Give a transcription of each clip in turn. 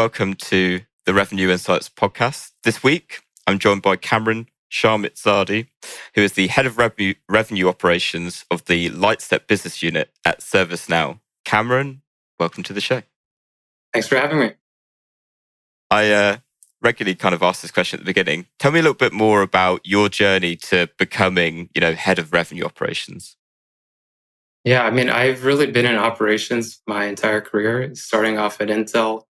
welcome to the Revenue Insights podcast. This week, I'm joined by Camron Shahmirzadi, who is the head of revenue operations of the Lightstep Business Unit at ServiceNow. Camron, welcome to the show. Thanks for having me. I regularly kind of ask this question at the beginning. Tell me a little bit more about your journey to becoming, head of revenue operations. Yeah, I've really been in operations my entire career, starting off at Intel,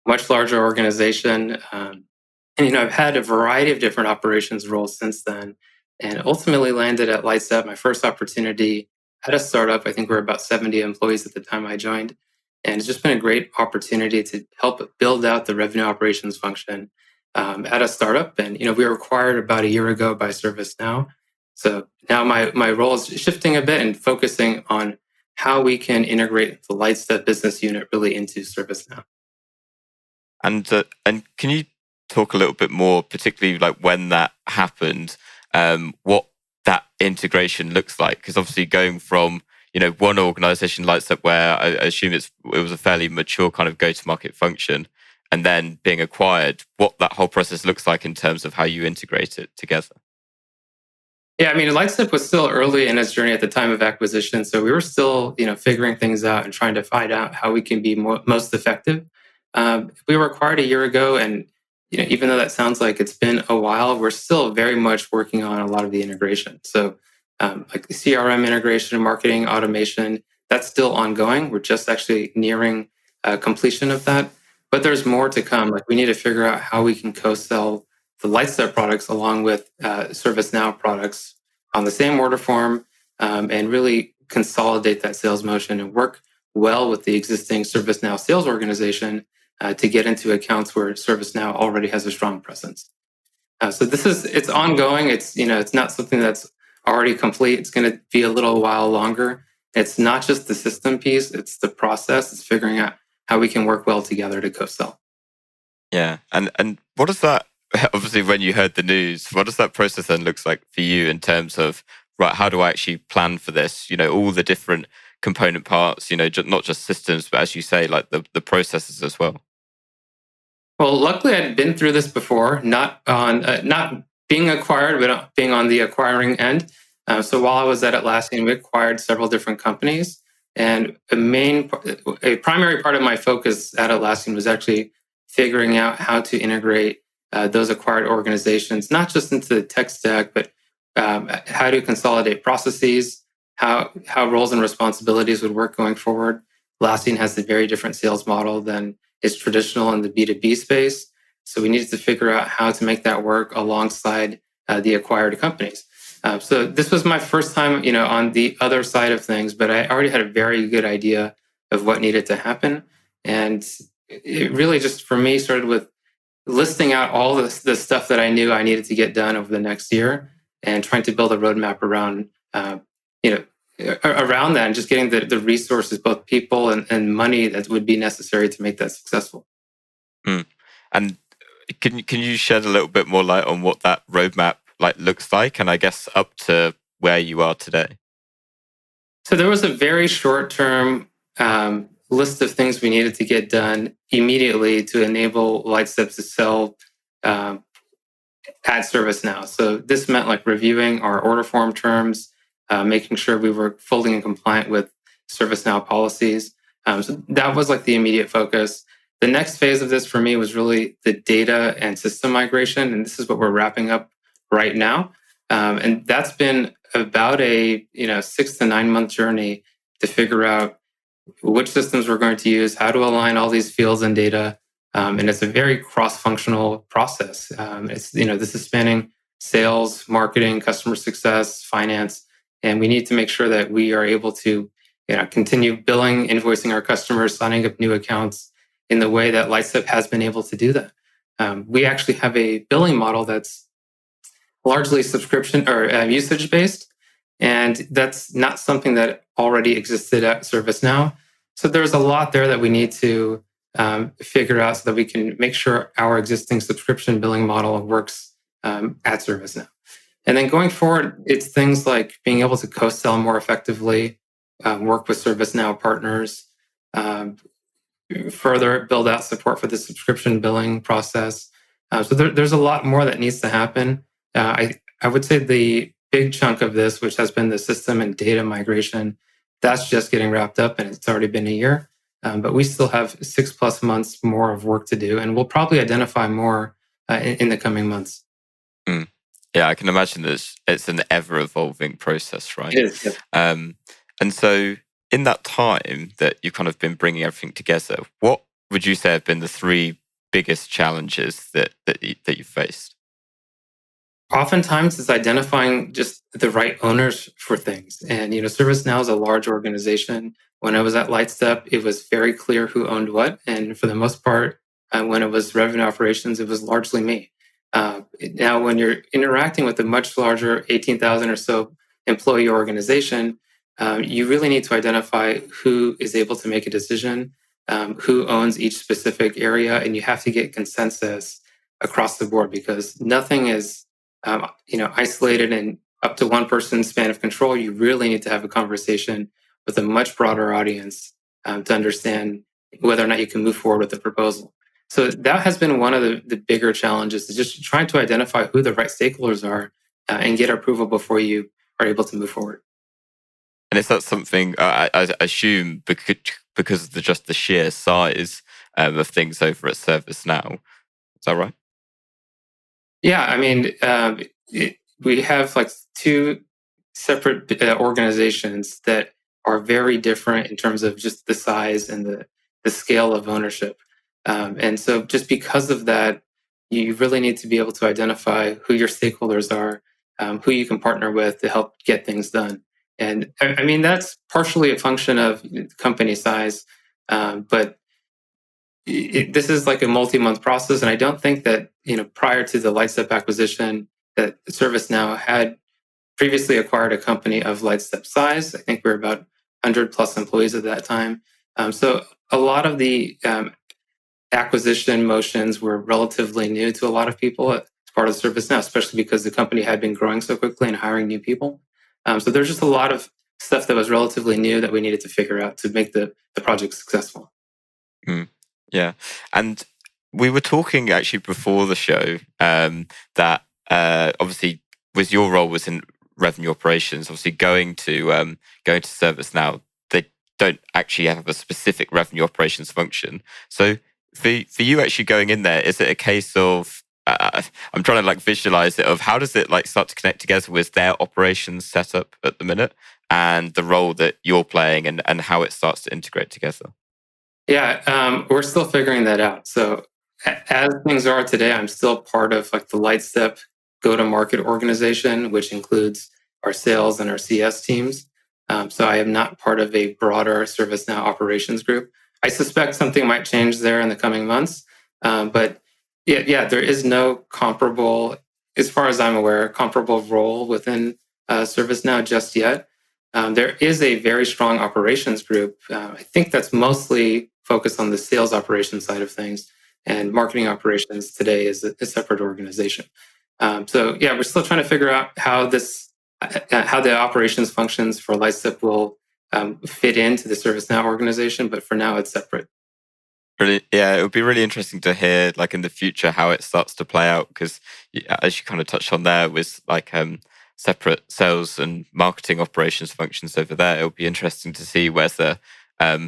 much larger organization. I've had a variety of different operations roles since then, and ultimately landed at Lightstep, my first opportunity at a startup. I think we were about 70 employees at the time I joined. And it's just been a great opportunity to help build out the revenue operations function at a startup. And, we were acquired about a year ago by ServiceNow. So now my role is shifting a bit and focusing on how we can integrate the Lightstep business unit really into ServiceNow. And can you talk a little bit more, particularly like when that happened, what that integration looks like? Because obviously going from one organization, Lightstep, where I assume it was a fairly mature kind of go-to-market function, and then being acquired, what that whole process looks like in terms of how you integrate it together. Yeah, Lightstep was still early in its journey at the time of acquisition, so we were still, figuring things out and trying to find out how we can be most effective. We were acquired a year ago, and even though that sounds like it's been a while, we're still very much working on a lot of the integration. So, like the CRM integration, marketing automation, that's still ongoing. We're just actually nearing completion of that, but there's more to come. Like we need to figure out how we can co-sell the Lightstep products along with ServiceNow products on the same order form, and really consolidate that sales motion and work well with the existing ServiceNow sales organization to get into accounts where ServiceNow already has a strong presence. So it's ongoing. It's not something that's already complete. It's going to be a little while longer. It's not just the system piece; it's the process. It's figuring out how we can work well together to co-sell. Yeah, and what does that? Obviously, when you heard the news, what does that process then looks like for you in terms of, right, how do I actually plan for this? All the different component parts, not just systems, but as you say, like the processes as well. Well, luckily, I'd been through this before, not being acquired, but being on the acquiring end. So while I was at Atlassian, we acquired several different companies. And a primary part of my focus at Atlassian was actually figuring out how to integrate those acquired organizations, not just into the tech stack, but how to consolidate processes, how roles and responsibilities would work going forward. Atlassian has a very different sales model than is traditional in the B2B space. So we needed to figure out how to make that work alongside the acquired companies. So this was my first time, on the other side of things, but I already had a very good idea of what needed to happen. And it really just, for me, started with listing out all the stuff that I knew I needed to get done over the next year and trying to build a roadmap around, around that and just getting the resources, both people and money that would be necessary to make that successful. And can you shed a little bit more light on what that roadmap looks like, and I guess up to where you are today? So there was a very short-term list of things we needed to get done immediately to enable Lightstep to sell at ServiceNow. So this meant like reviewing our order form terms, making sure we were fully in compliant with ServiceNow policies. So that was like the immediate focus. The next phase of this for me was really the data and system migration. And this is what we're wrapping up right now. And that's been about a 6 to 9 month journey to figure out which systems we're going to use, how to align all these fields and data. And it's a very cross-functional process. This is spanning sales, marketing, customer success, finance, and we need to make sure that we are able to continue billing, invoicing our customers, signing up new accounts in the way that Lightstep has been able to do that. We actually have a billing model that's largely subscription or usage-based, and that's not something that already existed at ServiceNow. So there's a lot there that we need to figure out so that we can make sure our existing subscription billing model works at ServiceNow. And then going forward, it's things like being able to co-sell more effectively, work with ServiceNow partners, further build out support for the subscription billing process. So there's a lot more that needs to happen. I would say the big chunk of this, which has been the system and data migration, that's just getting wrapped up, and it's already been a year. But we still have 6+ months more of work to do, and we'll probably identify more in the coming months. Mm. Yeah, I can imagine that it's an ever-evolving process, right? It is. Yep. And so in that time that you've kind of been bringing everything together, what would you say have been the three biggest challenges that you faced? Oftentimes, it's identifying just the right owners for things. And ServiceNow is a large organization. When I was at Lightstep, it was very clear who owned what, and for the most part, when it was revenue operations, it was largely me. Now, when you're interacting with a much larger 18,000 or so employee organization, you really need to identify who is able to make a decision, who owns each specific area, and you have to get consensus across the board because nothing is isolated and up to one person's span of control. You really need to have a conversation with a much broader audience to understand whether or not you can move forward with the proposal. So that has been one of the bigger challenges, is just trying to identify who the right stakeholders are and get approval before you are able to move forward. And is that something I assume because of just the sheer size of things over at ServiceNow? Is that right? Yeah, I mean, we have like two separate organizations that are very different in terms of just the size and the scale of ownership. And so, just because of that, you really need to be able to identify who your stakeholders are, who you can partner with to help get things done. And I mean, that's partially a function of company size, but this is like a multi-month process, and I don't think that prior to the Lightstep acquisition, that ServiceNow had previously acquired a company of Lightstep size. I think we were about 100 plus employees at that time. So a lot of the acquisition motions were relatively new to a lot of people as part of ServiceNow, especially because the company had been growing so quickly and hiring new people. So there's just a lot of stuff that was relatively new that we needed to figure out to make the project successful. Mm. Yeah. And we were talking actually before the show that obviously with your role was in revenue operations, obviously going to ServiceNow, they don't actually have a specific revenue operations function. So for you actually going in there, is it a case of I'm trying to like visualize it of how does it like start to connect together with their operations setup at the minute and the role that you're playing and how it starts to integrate together? Yeah, we're still figuring that out. So as things are today, I'm still part of like the Lightstep go-to-market organization, which includes our sales and our CS teams. So I am not part of a broader ServiceNow operations group. I suspect something might change there in the coming months. But yeah, there is no comparable, as far as I'm aware, comparable role within ServiceNow just yet. There is a very strong operations group. I think that's mostly focused on the sales operations side of things, and marketing operations today is a separate organization. So yeah, we're still trying to figure out how how the operations functions for Lightstep will fit into the ServiceNow organization, but for now it's separate. Really, yeah, it would be really interesting to hear, like in the future, how it starts to play out. Because as you kind of touched on there, with like separate sales and marketing operations functions over there, it would be interesting to see whether,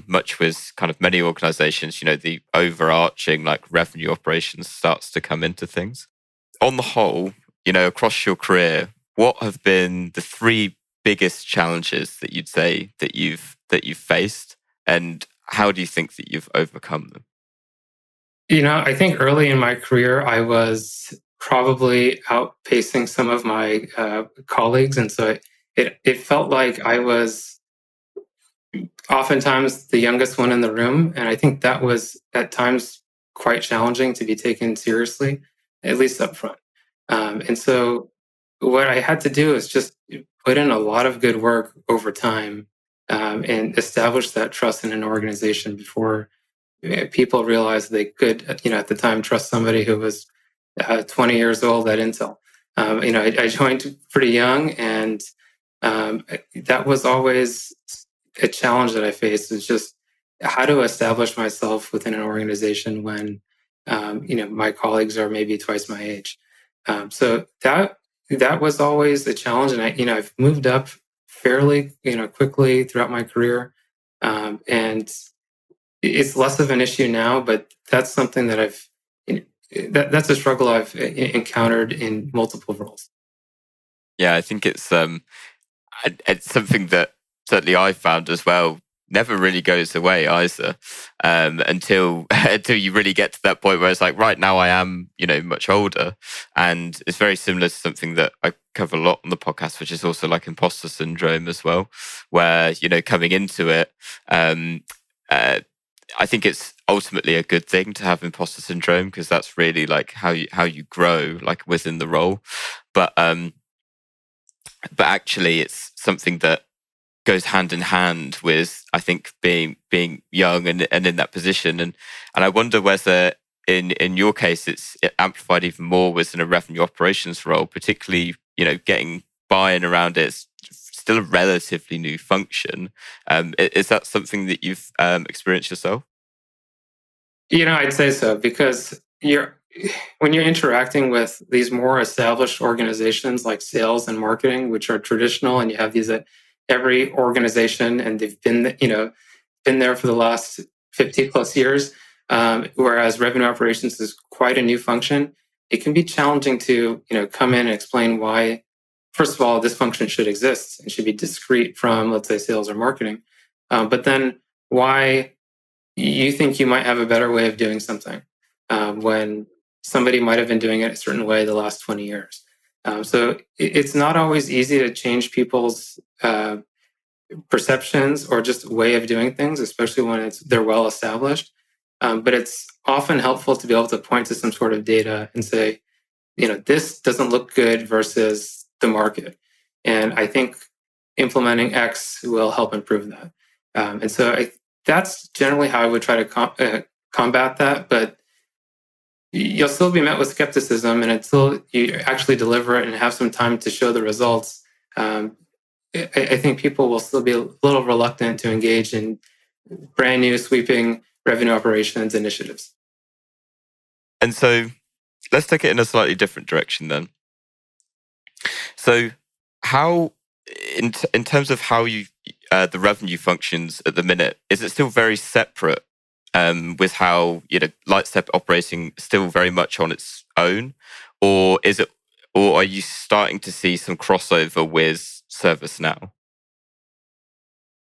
much with kind of many organizations, the overarching like revenue operations starts to come into things. On the whole, across your career, what have been the three biggest challenges that you'd say that you've faced, and how do you think that you've overcome them? I think early in my career, I was probably outpacing some of my colleagues, and so it felt like I was oftentimes the youngest one in the room, and I think that was at times quite challenging to be taken seriously, at least up front. And so, what I had to do is just put in a lot of good work over time and establish that trust in an organization before people realized they could, at the time, trust somebody who was 20 years old at Intel. I joined pretty young, and that was always a challenge that I faced. Is just how to establish myself within an organization when my colleagues are maybe twice my age. So that was always a challenge, and I've moved up fairly quickly throughout my career, and it's less of an issue now. But that's something that that's a struggle I've encountered in multiple roles. Yeah, I think it's something that certainly I found as well. Never really goes away either, until until you really get to that point where it's like, right now I am, much older, and it's very similar to something that I cover a lot on the podcast, which is also like imposter syndrome as well, where coming into it, uh, I think it's ultimately a good thing to have imposter syndrome because that's really like how you grow like within the role, but but actually it's something that goes hand in hand with I think being young and in that position and I wonder whether in your case it's amplified even more within a revenue operations role, particularly getting buy-in around it. It's still a relatively new function. Is that something that you've experienced yourself? I'd say so because when you're interacting with these more established organizations like sales and marketing, which are traditional, and you have these at every organization, and they've been there for the last 50 plus years. Whereas revenue operations is quite a new function. It can be challenging to come in and explain why. First of all, this function should exist and should be discrete from, let's say, sales or marketing. But then why you think you might have a better way of doing something when somebody might have been doing it a certain way the last 20 years. So it's not always easy to change people's perceptions or just way of doing things, especially when they're well established. But it's often helpful to be able to point to some sort of data and say, this doesn't look good versus the market. And I think implementing X will help improve that. And so that's generally how I would try to combat that. But you'll still be met with skepticism, and until you actually deliver it and have some time to show the results, I think people will still be a little reluctant to engage in brand new sweeping revenue operations initiatives. And so let's take it in a slightly different direction then. So how in terms of how you the revenue functions at the minute, is it still very separate with how Lightstep operating still very much on its own, or is it, or are you starting to see some crossover with ServiceNow?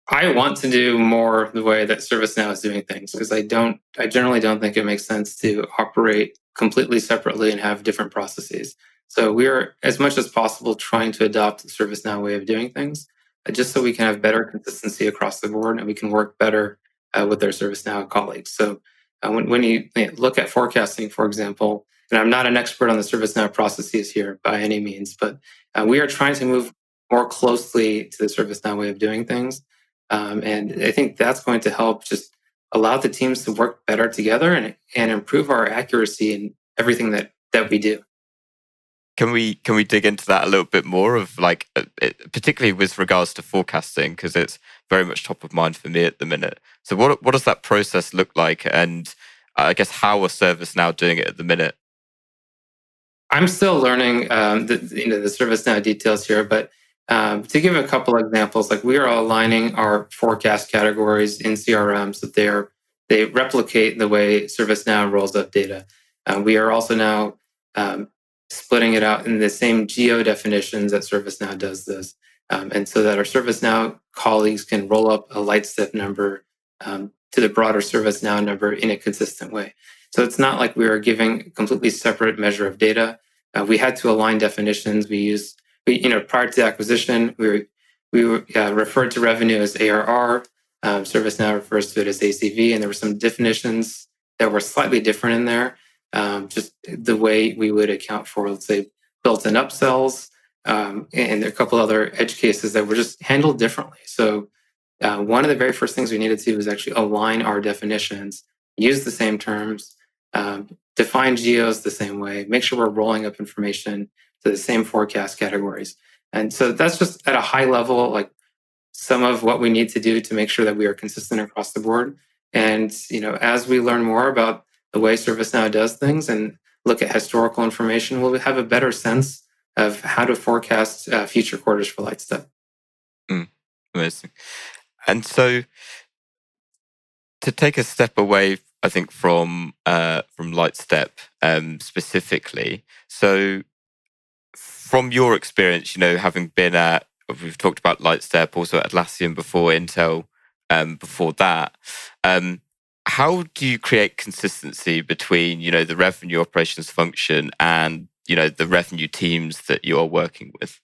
I want to do more the way that ServiceNow is doing things because I generally don't think it makes sense to operate completely separately and have different processes. So we're, as much as possible, trying to adopt the ServiceNow way of doing things, just so we can have better consistency across the board and we can work better with our ServiceNow colleagues. So when you look at forecasting, for example, and I'm not an expert on the ServiceNow processes here by any means, but we are trying to move more closely to the ServiceNow way of doing things. And I think that's going to help just allow the teams to work better together and improve our accuracy in everything that we do. Can we dig into that a little bit more of like, particularly with regards to forecasting, because it's very much top of mind for me at the minute. So what does that process look like, and I guess how are ServiceNow doing it at the minute? I'm still learning the ServiceNow details here, but to give a couple examples, like we are aligning our forecast categories in CRM so that they replicate the way ServiceNow rolls up data. We are also now splitting it out in the same geo definitions that ServiceNow does this. And so that our ServiceNow colleagues can roll up a Lightstep number to the broader ServiceNow number in a consistent way. So it's not like we are giving a completely separate measure of data. We had to align definitions. Prior to the acquisition, we referred to revenue as ARR. ServiceNow refers to it as ACV, and there were some definitions that were slightly different in there. Just the way we would account for, let's say, built-in upsells, and there are a couple other edge cases that were just handled differently. So one of the very first things we needed to do was actually align our definitions, use the same terms, define geos the same way, make sure we're rolling up information to the same forecast categories. And so that's just at a high level, like some of what we need to do to make sure that we are consistent across the board. And as we learn more about the way ServiceNow does things and look at historical information, we'll have a better sense of how to forecast future quarters for Lightstep. Amazing. And so, to take a step away, I think from Lightstep specifically. So, from your experience, having been we've talked about Lightstep, also Atlassian before, Intel before that. How do you create consistency between the revenue operations function and the revenue teams that you are working with?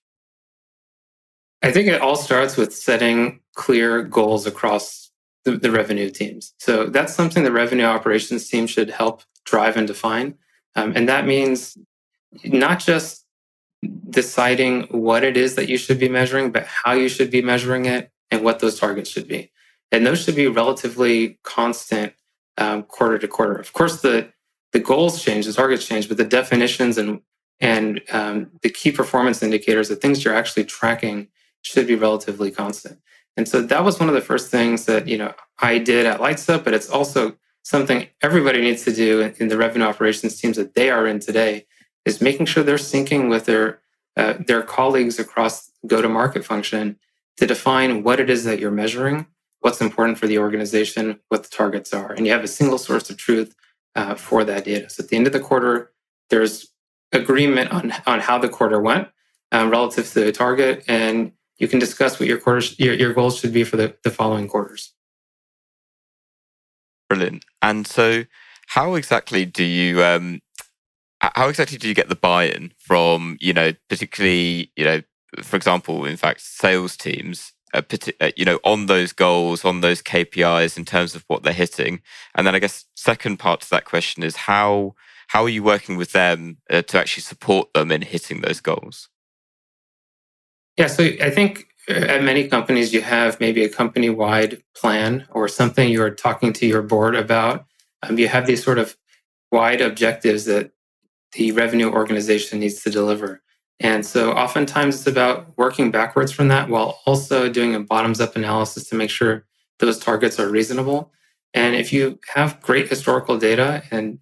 I think it all starts with setting clear goals across the revenue teams. So that's something the revenue operations team should help drive and define. And that means not just deciding what it is that you should be measuring, but how you should be measuring it and what those targets should be. And those should be relatively constant quarter to quarter. Of course, the goals change, the targets change, but the definitions and the key performance indicators, the things you're actually tracking, should be relatively constant. And so that was one of the first things that I did at Lightstep, but it's also something everybody needs to do in the revenue operations teams that they are in today, is making sure they're syncing with their colleagues across go-to-market function to define what it is that you're measuring, what's important for the organization, what the targets are, and you have a single source of truth for that data. So at the end of the quarter, there's agreement on how the quarter went relative to the target, and you can discuss what your goals should be for the following quarters. Brilliant. And so, how exactly do you get the buy-in from particularly for example, in fact, sales teams on those goals, on those KPIs in terms of what they're hitting? And then I guess second part to that question is how are you working with them to actually support them in hitting those goals? Yeah, so I think at many companies you have maybe a company-wide plan or something you're talking to your board about. You have these sort of wide objectives that the revenue organization needs to deliver. And so oftentimes it's about working backwards from that while also doing a bottoms-up analysis to make sure those targets are reasonable. And if you have great historical data, and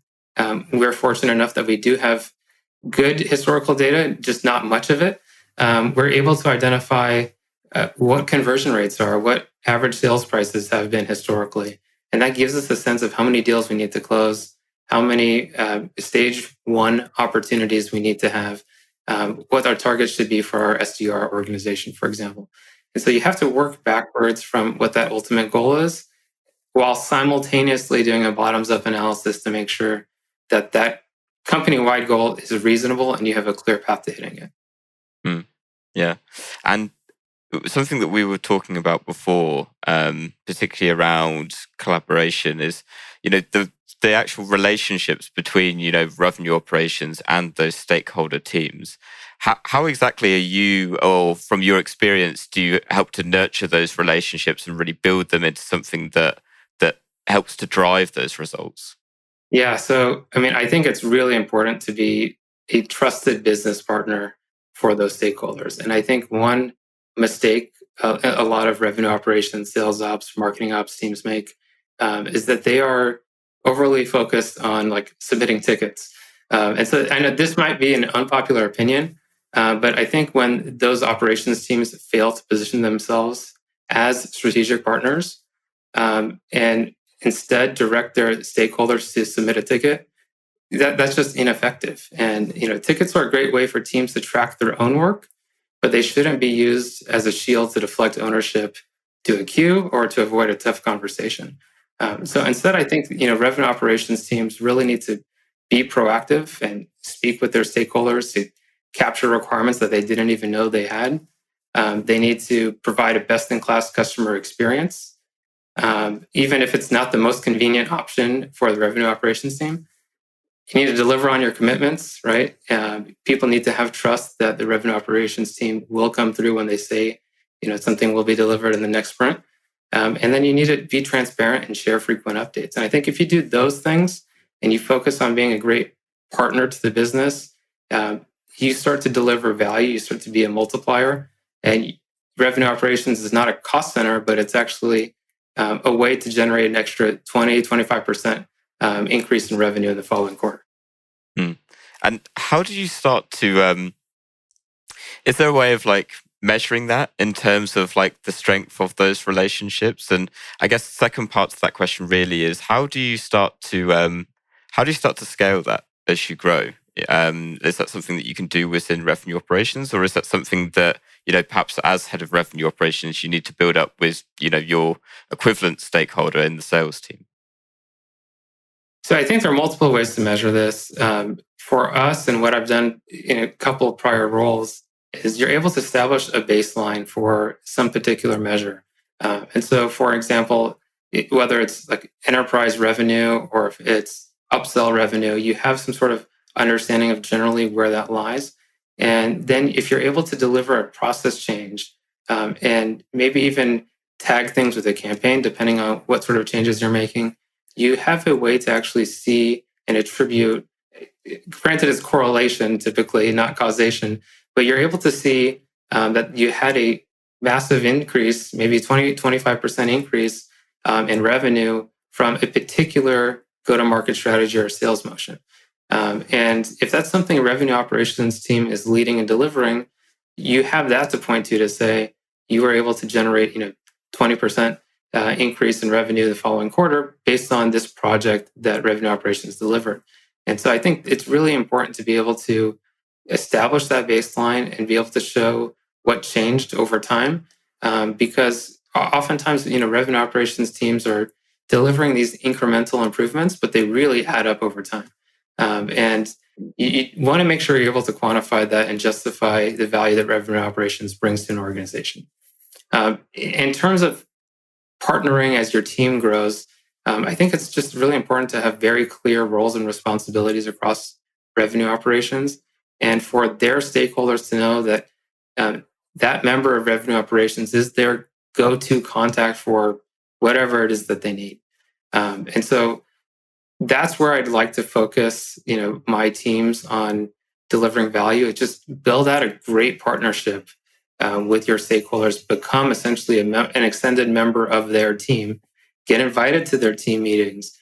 we're fortunate enough that we do have good historical data, just not much of it, we're able to identify what conversion rates are, what average sales prices have been historically. And that gives us a sense of how many deals we need to close, how many stage one opportunities we need to have, what our targets should be for our SDR organization, for example. And so you have to work backwards from what that ultimate goal is, while simultaneously doing a bottoms-up analysis to make sure that that company-wide goal is reasonable and you have a clear path to hitting it. Yeah. And something that we were talking about before, particularly around collaboration, is the actual relationships between revenue operations and those stakeholder teams. How exactly are you, or from your experience, do you help to nurture those relationships and really build them into something that helps to drive those results? Yeah, so I think it's really important to be a trusted business partner for those stakeholders. And I think one mistake a lot of revenue operations, sales ops, marketing ops teams make is that they are overly focused on like submitting tickets. And so I know this might be an unpopular opinion, but I think when those operations teams fail to position themselves as strategic partners and instead direct their stakeholders to submit a ticket, that's just ineffective. And tickets are a great way for teams to track their own work, but they shouldn't be used as a shield to deflect ownership to a queue or to avoid a tough conversation. So instead, I think revenue operations teams really need to be proactive and speak with their stakeholders to capture requirements that they didn't even know they had. They need to provide a best-in-class customer experience, even if it's not the most convenient option for the revenue operations team. You need to deliver on your commitments, right? People need to have trust that the revenue operations team will come through when they say, something will be delivered in the next sprint. And then you need to be transparent and share frequent updates. And I think if you do those things and you focus on being a great partner to the business, you start to deliver value, you start to be a multiplier. And revenue operations is not a cost center, but it's actually a way to generate an extra 20-25% increase in revenue in the following quarter. And how do you start to, is there a way of like measuring that in terms of like the strength of those relationships? And I guess the second part to that question really is how do you start to scale that as you grow? Is that something that you can do within revenue operations, or is that something that, perhaps as head of revenue operations, you need to build up with, your equivalent stakeholder in the sales team? So I think there are multiple ways to measure this. For us, and what I've done in a couple of prior roles, is you're able to establish a baseline for some particular measure. And so, for example, whether it's like enterprise revenue or if it's upsell revenue, you have some sort of understanding of generally where that lies. And then if you're able to deliver a process change and maybe even tag things with a campaign, depending on what sort of changes you're making, you have a way to actually see and attribute, granted it's correlation typically, not causation, but you're able to see that you had a massive increase, maybe 20-25% increase in revenue from a particular go-to-market strategy or sales motion. And if that's something a revenue operations team is leading and delivering, you have that to point to say you were able to generate 20% increase in revenue the following quarter based on this project that revenue operations delivered. And so I think it's really important to be able to establish that baseline and be able to show what changed over time, because oftentimes revenue operations teams are delivering these incremental improvements, but they really add up over time. And you want to make sure you're able to quantify that and justify the value that revenue operations brings to an organization. In terms of partnering as your team grows, I think it's just really important to have very clear roles and responsibilities across revenue operations, and for their stakeholders to know that that member of revenue operations is their go-to contact for whatever it is that they need. And so that's where I'd like to focus, my teams on delivering value. It just build out a great partnership with your stakeholders, become essentially an extended member of their team, get invited to their team meetings,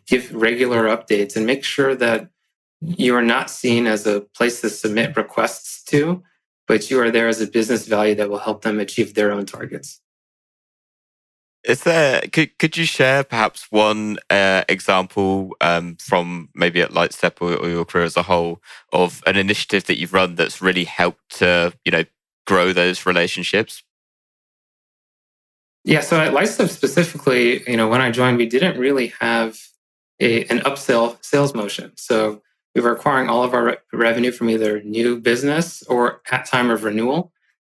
give regular updates, and make sure that you are not seen as a place to submit requests to, but you are there as a business value that will help them achieve their own targets. Could you share perhaps one example from maybe at Lightstep or your career as a whole of an initiative that you've run that's really helped to grow those relationships? Yeah, so at Lightstep specifically, when I joined, we didn't really have an upsell sales motion. So we were acquiring all of our revenue from either new business or at time of renewal,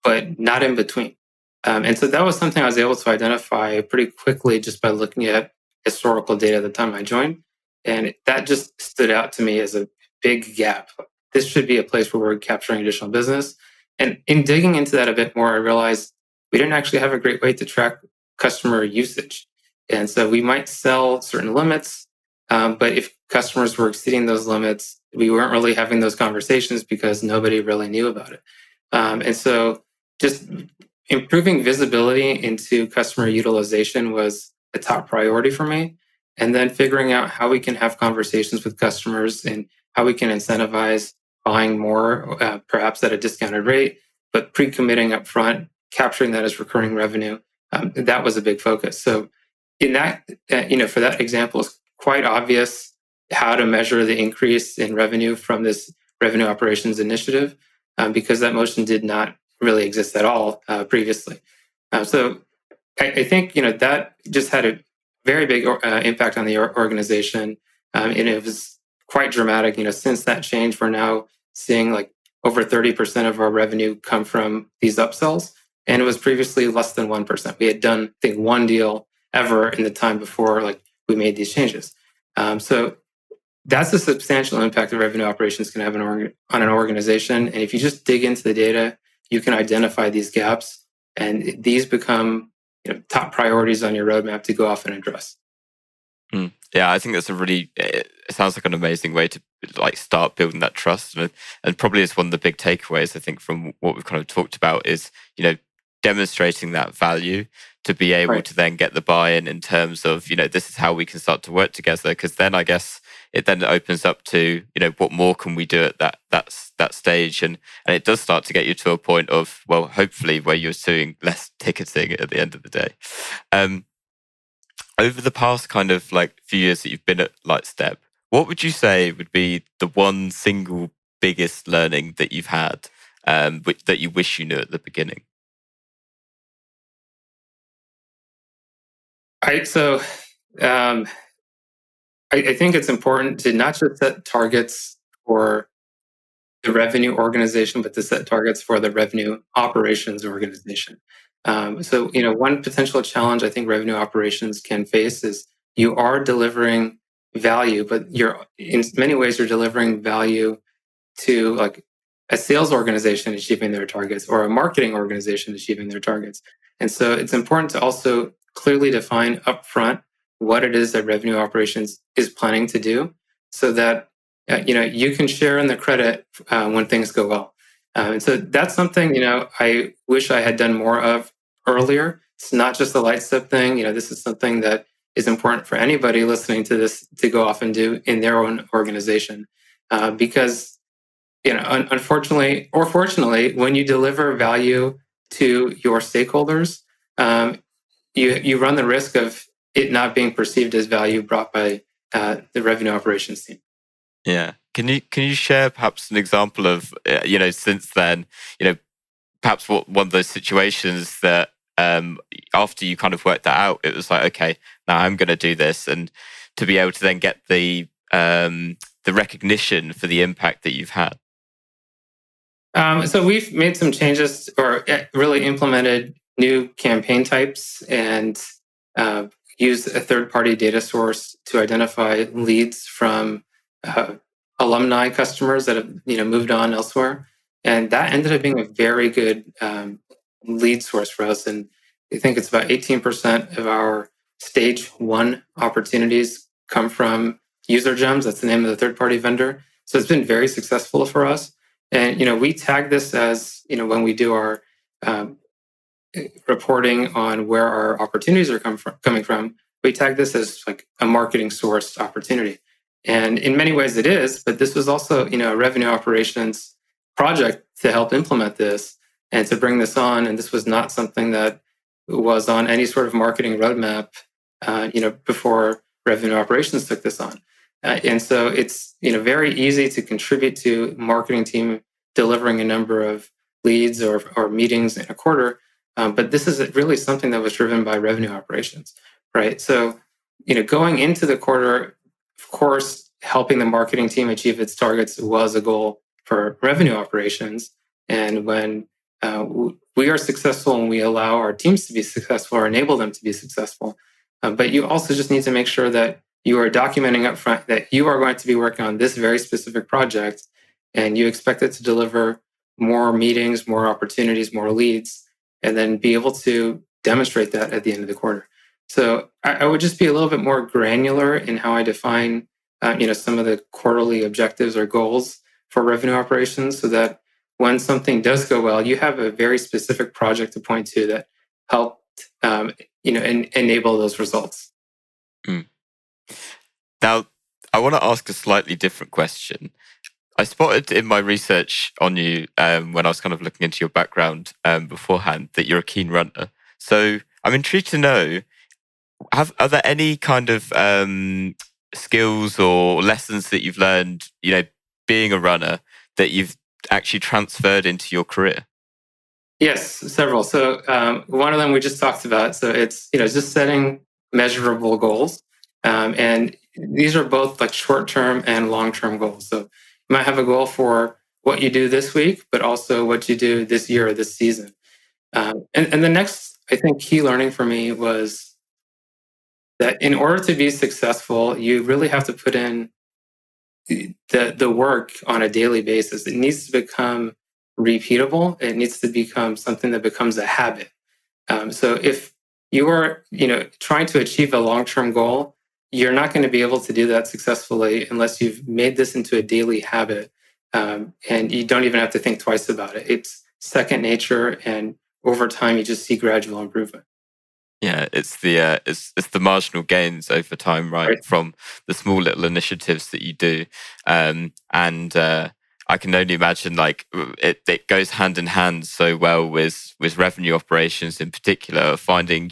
but not in between. And so that was something I was able to identify pretty quickly just by looking at historical data at the time I joined. And that just stood out to me as a big gap. This should be a place where we're capturing additional business. And in digging into that a bit more, I realized we didn't actually have a great way to track customer usage. And so we might sell certain limits, but if customers were exceeding those limits, we weren't really having those conversations because nobody really knew about it. And so just improving visibility into customer utilization was a top priority for me. And then figuring out how we can have conversations with customers and how we can incentivize buying more, perhaps at a discounted rate, but pre-committing up front, capturing that as recurring revenue. That was a big focus. So in that, for that example, it's quite obvious how to measure the increase in revenue from this revenue operations initiative, because that motion did not really exist at all previously. So I think that just had a very big impact on the organization, and it was quite dramatic. Since that change, we're now seeing like over 30% of our revenue come from these upsells, and it was previously less than 1%. We had done, I think, one deal ever in the time before we made these changes. So that's a substantial impact that revenue operations can have on an organization. And if you just dig into the data, you can identify these gaps, and these become top priorities on your roadmap to go off and address. Yeah, I think that's it sounds like an amazing way to start building that trust, and probably it's one of the big takeaways I think from what we've kind of talked about is demonstrating that value to be able Right. to then get the buy-in in terms of, this is how we can start to work together. Because then I guess it then opens up to, what more can we do at that stage, and it does start to get you to a point of, well, hopefully where you're doing less ticketing at the end of the day. Over the past kind of like few years that you've been at Lightstep, what would you say would be the one single biggest learning that you've had, that you wish you knew at the beginning? So I think it's important to not just set targets for the revenue organization, but to set targets for the revenue operations organization. One potential challenge I think revenue operations can face is you are delivering value, but in many ways you're delivering value to like a sales organization achieving their targets or a marketing organization achieving their targets. And so it's important to also clearly define upfront what it is that revenue operations is planning to do so that you can share in the credit when things go well. And so that's something I wish I had done more of earlier. It's not just the Lightstep thing. This is something that is important for anybody listening to this to go off and do in their own organization, because unfortunately or fortunately, when you deliver value to your stakeholders, you run the risk of it not being perceived as value brought by the revenue operations team. Yeah. Can you share perhaps an example of since then, perhaps what one of those situations that after you kind of worked that out, it was like, okay, now I'm going to do this, and to be able to then get the recognition for the impact that you've had. So we've made some changes or really implemented new campaign types and used a third-party data source to identify leads from alumni customers that have moved on elsewhere, and that ended up being a very good lead source for us. And I think it's about 18% of our stage one opportunities come from User Gems. That's the name of the third-party vendor. So it's been very successful for us. And we tag this as when we do our reporting on where our opportunities are coming from. We tag this as like a marketing sourced opportunity, and in many ways it is. But this was also a revenue operations project to help implement this and to bring this on. And this was not something that was on any sort of marketing roadmap, before revenue operations took this on. And so it's very easy to contribute to marketing team delivering a number of leads or meetings in a quarter, but this is really something that was driven by revenue operations, right? So going into the quarter, of course, helping the marketing team achieve its targets was a goal for revenue operations. And when we are successful and we allow our teams to be successful or enable them to be successful, but you also just need to make sure that you are documenting up front that you are going to be working on this very specific project and you expect it to deliver more meetings, more opportunities, more leads, and then be able to demonstrate that at the end of the quarter. So I would just be a little bit more granular in how I define, some of the quarterly objectives or goals for revenue operations, so that when something does go well, you have a very specific project to point to that helped, enable those results. Mm. Now, I want to ask a slightly different question. I spotted in my research on you, when I was kind of looking into your background beforehand, that you're a keen runner. So I'm intrigued to know, are there any kind of skills or lessons that you've learned, being a runner, that you've actually transferred into your career? Yes, several. So one of them we just talked about. So it's just setting measurable goals, and these are both like short-term and long-term goals. So you might have a goal for what you do this week, but also what you do this year or this season. And the next, I think, key learning for me was that in order to be successful, you really have to put in the work on a daily basis. It needs to become repeatable. It needs to become something that becomes a habit. So if you are, trying to achieve a long-term goal, you're not going to be able to do that successfully unless you've made this into a daily habit, and you don't even have to think twice about it. It's second nature, and over time, you just see gradual improvement. Yeah, it's the marginal gains over time, right? From the small little initiatives that you do, and I can only imagine like it goes hand in hand so well with revenue operations in particular. Finding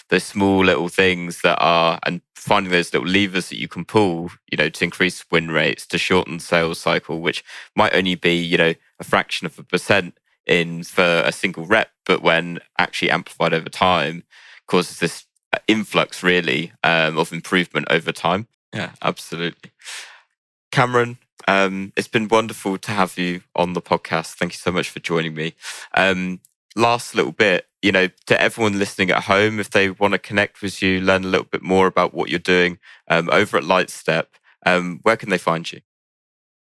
those small little things that are and finding those little levers that you can pull, to increase win rates, to shorten the sales cycle, which might only be a fraction of a percent in for a single rep, but when actually amplified over time causes this influx really of improvement over time. Yeah, absolutely. Camron, it's been wonderful to have you on the podcast. Thank you so much for joining me. Last little bit, to everyone listening at home, if they want to connect with you, learn a little bit more about what you're doing over at Lightstep, where can they find you?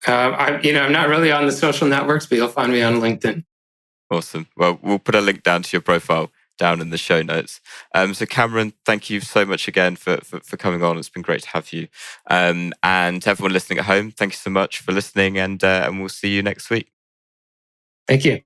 I'm not really on the social networks, but you'll find me on LinkedIn. Awesome. Well, we'll put a link down to your profile down in the show notes. So Camron, thank you so much again for coming on. It's been great to have you. And to everyone listening at home, thank you so much for listening, and we'll see you next week. Thank you.